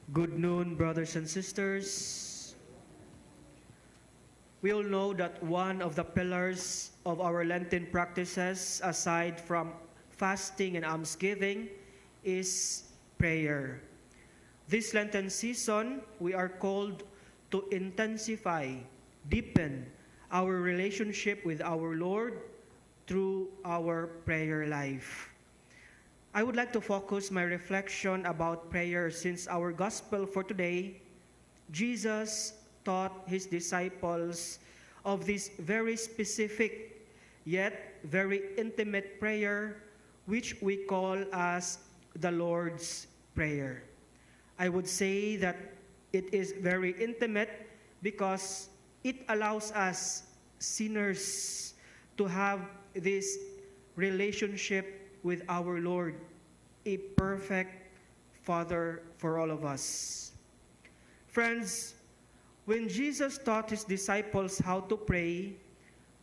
Good noon, brothers and sisters. We all know that one of the pillars of our Lenten practices, aside from fasting and almsgiving, is prayer. This Lenten season, we are called to intensify, deepen our relationship with our Lord through our prayer life. I would like to focus my reflection about prayer since our gospel for today, Jesus taught his disciples of this very specific yet very intimate prayer which we call as the Lord's Prayer. I would say that it is very intimate because it allows us sinners to have this relationship with our Lord, a perfect Father for all of us. Friends, when Jesus taught his disciples how to pray,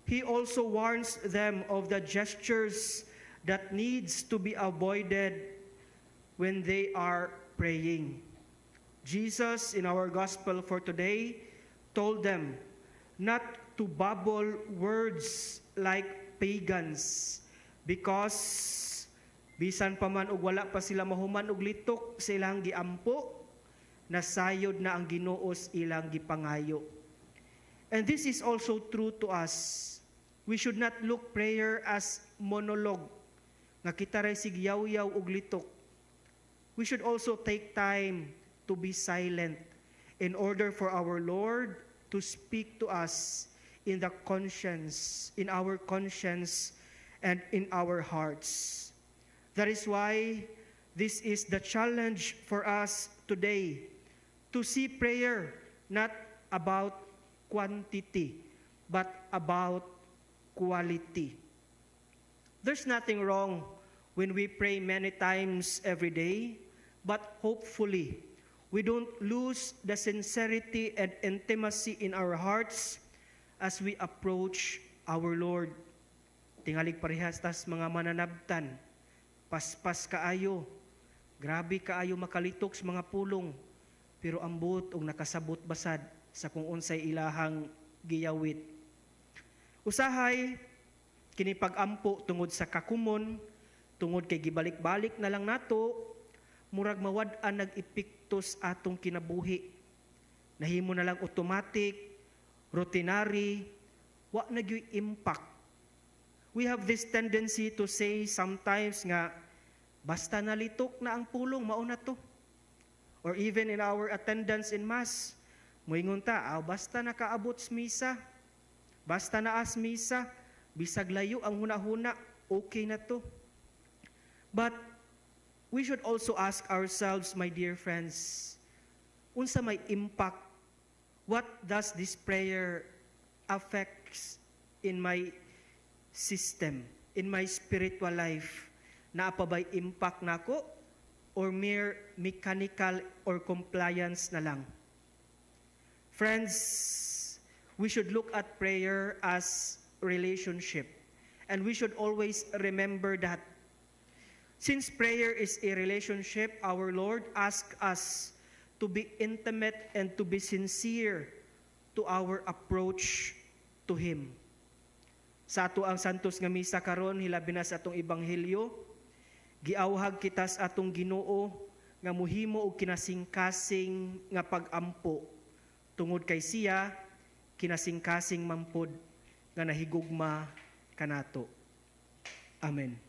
he also warns them of the gestures that needs to be avoided when they are praying. Jesus, in our gospel for today, told them not to babble words like pagans, because bisan pa man og wala pa sila mahuman og litok sa ilang giampo, nasayod na ang Ginoo sa ilang gipangayo. And this is also true to us. We should not look prayer as monologue, nga kita ray sig yaw-yaw og litok. We should also take time to be silent in order for our Lord to speak to us in the conscience, in our conscience, and in our hearts. That is why this is the challenge for us today, to see prayer not about quantity, but about quality. There's nothing wrong when we pray many times every day, but hopefully we don't lose the sincerity and intimacy in our hearts as we approach our Lord. Tingalig parehas tas mga mananabtan, paspas kaayo, grabe kaayo makalitok sa mga pulong, pero ambot og nakasabot basad sa kung unsay ilahang giyawit. Usahay, kini pag-ampo tungod sa kakumon, tungod kay gibalik-balik na lang nato, murag mawad-an nag-epektos atong kinabuhi. Nahimo na lang automatic, routinary, wa nagyoy impact. We have this tendency to say sometimes nga, basta nalitok na ang pulong, mauna to. Or even in our attendance in Mass, moingon ta, basta nakaabot sa misa, basta naas misa, bisag layo ang huna-huna, okay na to. But we should also ask ourselves, my dear friends, unsa may impact? What does this prayer affect in my system, in my spiritual life? Naapabay impact nako or mere mechanical or compliance na lang? Friends, we should look at prayer as relationship, and we should always remember that since prayer is a relationship, our Lord asks us to be intimate and to be sincere to our approach to Him. Sa ato ang santos nga misa karon, hilabi na sa atong ebanghelyo, giawhag kita sa atong Ginoo nga muhimo og kinasingkasing nga pag-ampo tungod kay siya kinasingkasing mampod nga nahigugma kanato. Amen.